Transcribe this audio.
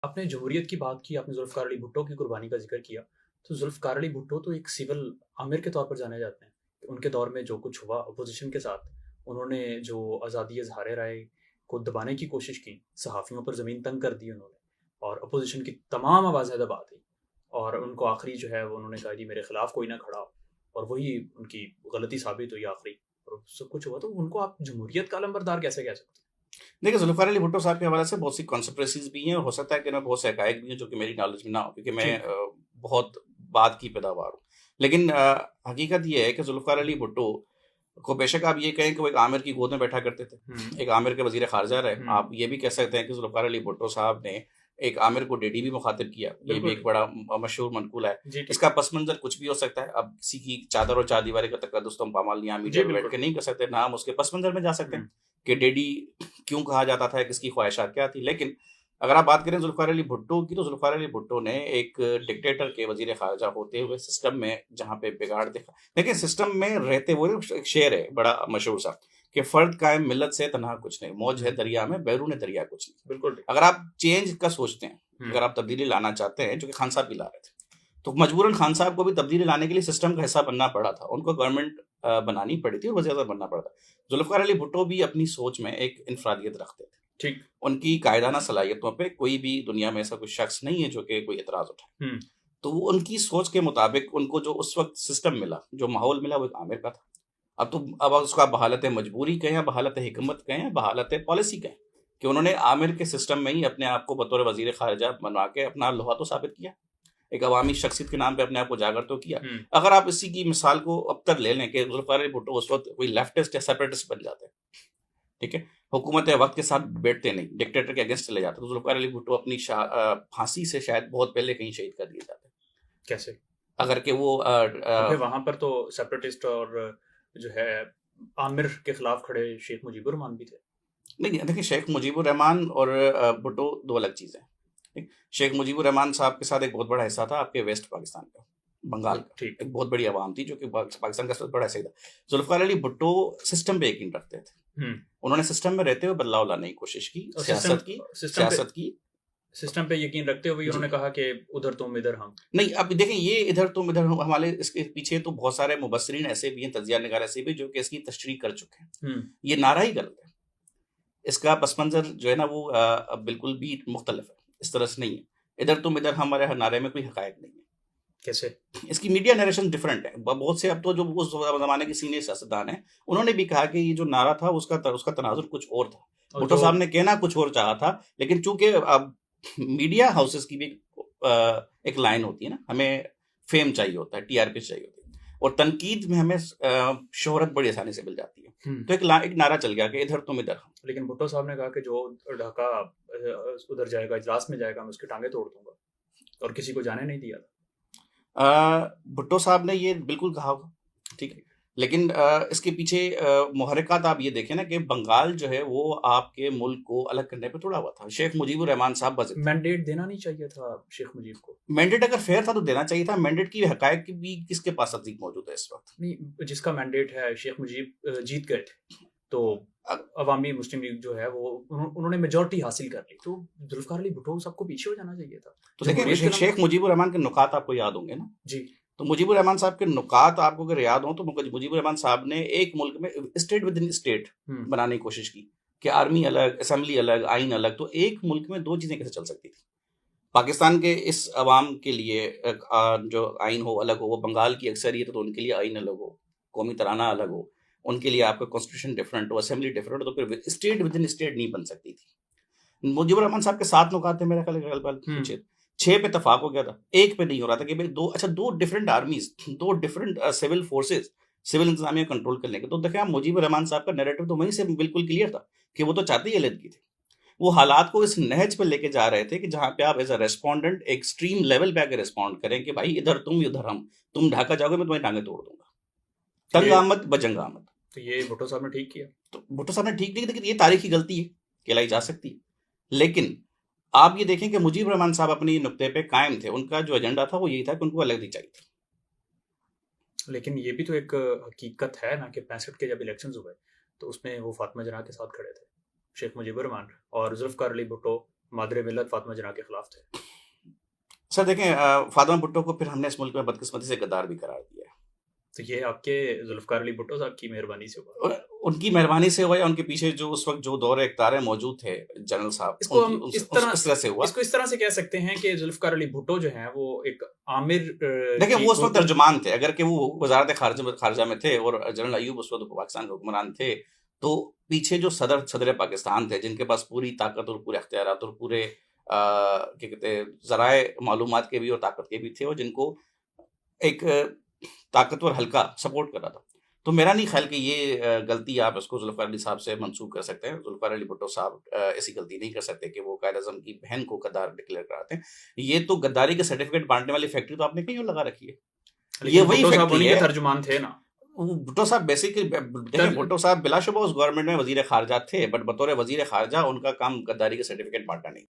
आपने जमहूरियत की बात की, आपने ज़ुल्फ़िकार अली भुट्टो की कुर्बानी का ज़िक्र किया। तो ज़ुल्फ़िकार अली भुट्टो तो एक सिविल आमिर के तौर पर जाने जाते हैं। उनके दौर में जो कुछ हुआ अपोज़िशन के साथ, उन्होंने जो आज़ादी इज़हार राय को दबाने की कोशिश की, सहाफ़ियों पर ज़मीन तंग कर दी उन्होंने और अपोज़िशन की तमाम आवाज़ें दबा दी और उनको आखिरी जो है वो उन्होंने कहा जी मेरे खिलाफ कोई ना खड़ा हो और वही उनकी गलती साबित हुई आखिरी और सब कुछ हुआ। तो उनको आप जमहूरियत का अलंबरदार कैसे कह सकते हैं? देखिए, ज़ुल्फ़िकार अली भुट्टो साहब के हवाले से बहुत सी कॉन्स्पिरेसीज़ भी हैं और हो सकता है कि इनमें बहुत से हक़ाइक़ भी हैं जो कि मेरी नॉलेज में ना हो, क्योंकि मैं ठीक। बहुत बाद की पैदावार हूँ। लेकिन हकीकत ये है कि ज़ुल्फ़िकार अली भुट्टो को बेशक आप ये कहें कि वो एक आमिर की गोद में बैठा करते थे, हुँ, एक आमिर के वज़ीर ख़ारिजा रहे। हुँ। आप ये भी कह सकते हैं कि ज़ुल्फ़िकार अली भुट्टो साहब ने एक आमिर को डेडी भी मुख़ातिब किया। ये भी बिल्कुल एक ठीक। बड़ा मशहूर मनक़ूल है। जी, ठीक। इसका पस मंज़र कुछ भी हो सकता है। अब किसी की चादर और चारदीवारी का तक़द्दुस तो हम पामाल यहाँ मीडिया जी, पे बैठ बिल्कुल के ठीक। नहीं कर सकते, ना हम उसके पस मंज़र में जा सकते हुँ, हैं कि डेडी क्यों कहा जाता था, किसकी ख़्वाहिशात क्या थी। लेकिन अगर आप बात करें ज़ुल्फ़िकार अली भुट्टो की, तो ज़ुल्फ़िकार अली भुट्टो ने एक डिक्टेटर के वज़ीर ख़ारिजा होते हुए सिस्टम में जहाँ पे बिगाड़ देखा। देखिए, सिस्टम में रहते वो एक शेर है बड़ा मशहूर सा कि फ़र्द कायम मिल्लत से तन्हा कुछ नहीं, मौज है हुँ। दरिया में बैरून दरिया कुछ नहीं। बिल्कुल ठीक। अगर आप चेंज का सोचते हैं, हुँ, अगर आप तब्दीली लाना चाहते हैं, जो कि खान साहब भी ला रहे थे, तो मजबूरन खान साहब को भी तब्दीली लाने के लिए सिस्टम का हिस्सा बनना पड़ा था। उनको गवर्नमेंट बनानी पड़ी थी और वज़ीर-ए-आज़म बनना पड़ा था। ज़ुल्फ़िकार अली भुट्टो भी अपनी सोच में एक इनफ़रादियत रखते थे। ठीक। उनकी कायदाना सलाहियतों पे कोई भी दुनिया में ऐसा कोई शख्स नहीं है जो कि कोई एतराज़ उठाए। हुँ, तो वो उनकी सोच के मुताबिक उनको जो उस वक़्त सिस्टम मिला, जो माहौल मिला, वो एक आमिर का था। अब उसको आप बहालत मजबूरी कहें या बहालत हिकमत कहें या बहालत पॉलिसी कहें, कि उन्होंने आमिर के सिस्टम में ही अपने आप को बतौर वज़ीर ख़ारिजा बनवा के अपना लोहा तो साबित किया। एक अवामी शख्सियत के नाम पे अपने आप को उजागर तो किया। हुँ, अगर आप इसी की मिसाल को अब तक ले लें कि ज़ुल्फ़िकार अली भुट्टो उस वक़्त कोई लेफ्टिस्ट या सेपरेटिस्ट बन जाते हैं, ठीक है? हुकूमत वक़्त के साथ बैठते नहीं, डिक्टेटर के अगेंस्ट चले जाते। तो ज़ुल्फ़िकार अली भुट्टो अपनी फांसी से शायद बहुत पहले कहीं शहीद कर दिए जाते। कैसे? अगर कि वो क्योंकि वहाँ पर तो सेपरेटिस्ट और जो है आमिर के खिलाफ खड़े शेख मुजीबुर रहमान भी थे। नहीं, देखिए, शेख मुजीबुर रहमान और भुट्टो 2 अलग चीज़ें हैं, ठीक? शेख मुजीबुर रहमान साहब के साथ एक बहुत बड़ा हिस्सा था आपके वेस्ट पाकिस्तान का, बंगाल का। ठीक। एक बहुत बड़ी आवाम थी जो कि पाकिस्तान का सबसे बड़ा हिस्सा ही था। ज़ुल्फ़िकार अली भुट्टो सिस्टम पे यकीन रखते थे। हुँ, उन्होंने सिस्टम में रहते हुए बदलाव लाने की कोशिश की, और सिस्टम पे सियासत की। सिस्टम पे यकीन रखते हुए जी। उन्होंने कहा कि उधर तुम इधर हम। नहीं, अब देखिए, ये इधर तुम इधर हम, हमारे इसके पीछे तो बहुत सारे मुबस्सिरीन ऐसे भी हैं, तज्ज़िया निगार ऐसे भी जो कि इसकी तशरीह कर चुके हैं। हुँ, ये नारा ही गलत है। इसका पस मंज़र जो है ना वो बिल्कुल भी मुख्तलिफ है। इस तरह से नहीं है। इधर तुम इधर हमारे नारे में कोई हक़ाइक़ नहीं है। कैसे? इसकी मीडिया नैरेशन डिफरेंट है। बहुत से अब तो जो उस ज़माने के सीनियर सियासतदान हैं, उन्होंने भी कहा कि ये जो नारा था उसका तनाज़ुर कुछ और था। और भुट्टो जो साहब ने कहना कुछ और चाहा था, लेकिन चूँकि अब मीडिया हाउसेज़ की भी एक लाइन होती है ना, हमें फ़ेम चाहिए होता है, टीआरपी चाहिए होती है और तनकीद में हमें शोहरत बड़ी आसानी से मिल जाती है। हुँ, तो एक नारा चल गया कि इधर तुम इधर हम। लेकिन भुट्टो साहब ने कहा कि जो ढाका उधर जाएगा, इजलास में जाएगा, मैं उसकी टाँगें तोड़ दूँगा और किसी को जाने नहीं दिया था। भुट्टो साहब ने ये बिल्कुल कहा होगा, ठीक है। ठीक। लेकिन इसके पीछे मुहर्रिकात आप ये देखें ना कि बंगाल जो है वो आपके मुल्क को अलग करने पे तुड़ा हुआ था। शेख मुजीबुर रहमान साहब वज़िर थे। मैंडेट देना नहीं चाहिए था शेख मुजीब को। मैंडेट अगर फेयर था तो देना चाहिए था। मैंडेट की हक़ाइक़ भी किसके पास तस्दीक मौजूद है इस वक़्त? नहीं, जिसका मैंडेट है शेख मुजीब जीत गए थे। तो अ, अवामी मुस्लिम लीग जो है वो उन्होंने मेजॉरिटी हासिल कर ली। तो ज़ुल्फ़िकार अली भुट्टो साहब को पीछे हो जाना चाहिए था। तो देखिए, जमहूरियत के शेख नंबर मुजीबुर रहमान के नुकात आपको याद होंगे ना? जी। तो मुजीबुर रहमान साहब के नुकात आपको अगर याद हों तो मुजीबुर रहमान साहब ने एक मुल्क में स्टेट विद इन स्टेट हुँ, बनाने की कोशिश की कि आर्मी अलग, असेंबली अलग, आइन अलग। तो एक मुल्क में 2 चीज़ें कैसे चल सकती थी? पाकिस्तान के इस अवाम के लिए जो आइन हो अलग हो, वो बंगाल की अक्सरियत है तो उनके लिए आइन अलग हो, कौमी तराना अलग हो, उनके लिए आपका कॉन्स्टिट्यूशन डिफरेंट हो, असेंबली डिफरेंट हो, तो फिर स्टेट विद इन स्टेट नहीं बन सकती थी। मुजीबुर रहमान साहब के 7 नुकात थे मेरे ख्याल हुँ, 6 6 पे इत्तेफाक हो गया था। 1 पे नहीं हो रहा था कि भई 2 different armies, 2 different civil forces, civil इंतज़ामिया कंट्रोल कर लेंगे। तो देखिए आप, मुजीबुर रहमान साहब का नैरेटिव तो वहीं से बिल्कुल क्लियर था कि वो तो चाहते ही अलग की थे। वो हालात को इस नहज पे लेके जा रहे थे कि जहाँ पे आप as a respondent extreme level पे आके रिस्पॉन्ड करें कि भाई इधर तुम, उधर हम। तुम ढाका जाओगे, मैं तुम्हारी टाँगें तोड़ दूँगा। तो तंग ये आमद बजंग आमद। तो ये भुट्टो साहब ने ठीक किया। तो भुट्टो साहब ने ठीक नहीं, लेकिन ये तारीखी गलती है, कहलाई जा सकती है। लेकिन आप ये देखें कि मुजीब रहमान साहब अपनी नुक्ते पे कायम थे। उनका जो एजेंडा था वो यही था कि उनको अलग दी चाहिए थी। लेकिन ये भी तो एक हकीकत है ना कि 65 के जब इलेक्शंस हुए, तो उसमें वो फातिमा जना के साथ खड़े थे, शेख मुजीबुर रहमान और ज़ुल्फ़िकार अली भुट्टो मादरे मिल्लत फातिमा जिन्ना के खिलाफ थे। सर देखें, फातिमा भुट्टो को फिर हमने इस मुल्क में बदकिस्मती से गद्दार भी करार दिया है। तो ये आपके जुल्फ़िकार अली भुट्टो साहब की मेहरबानी से हुआ। उनकी मेहरबानी से हुआ या उनके पीछे जो उस वक्त जो दौर इख्तियार में मौजूद थे जनरल साहब, इसको हम उनकी इस तरह इस तरह से हुआ। इसको इस तरह से कह सकते हैं कि जुल्फ़िकार अली भुट्टो जो हैं वो एक आमिर देखिए की वो उस वक्त को तर्जुमान थे, अगर कि वो वजारत खारजा में थे और जनरल अयूब उस वक्त पाकिस्तान के हुक्मरान थे, तो पीछे जो सदर पाकिस्तान थे जिनके पास पूरी ताकत और पूरे इख्तियारात और पूरे क्या कहते हैं ज़राए मालूमात के भी और ताकत के भी थे, और जिनको एक ताकतवर हल्का सपोर्ट कर रहा था। तो मेरा नहीं ख्याल कि ये गलती आप इसको जुल्फ़िकार अली साहब से मंसूब कर सकते हैं। जुल्फ़िकार अली भुट्टो साहब ऐसी गलती नहीं कर सकते कि वो कायद-ए-आज़म की बहन को गद्दार डिक्लेयर कराते हैं। ये तो गद्दारी के सर्टिफिकेट बाँटने वाली फैक्ट्री तो आपने कहीं और लगा रखी है। ये लेकिन वही भुट्टो साहब फैक्ट्री उन्हीं के है। तर्जुमान थे ना। भुट्टो साहब बेसिकली देखिए, तर भुट्टो साहब बिलाशुबा उस गवर्नमेंट में वज़ीर ख़ारजा थे, बट बतौर वज़ीर ख़ारजा उनका काम गद्दारी के सर्टिफिकेट बाँटना नहीं।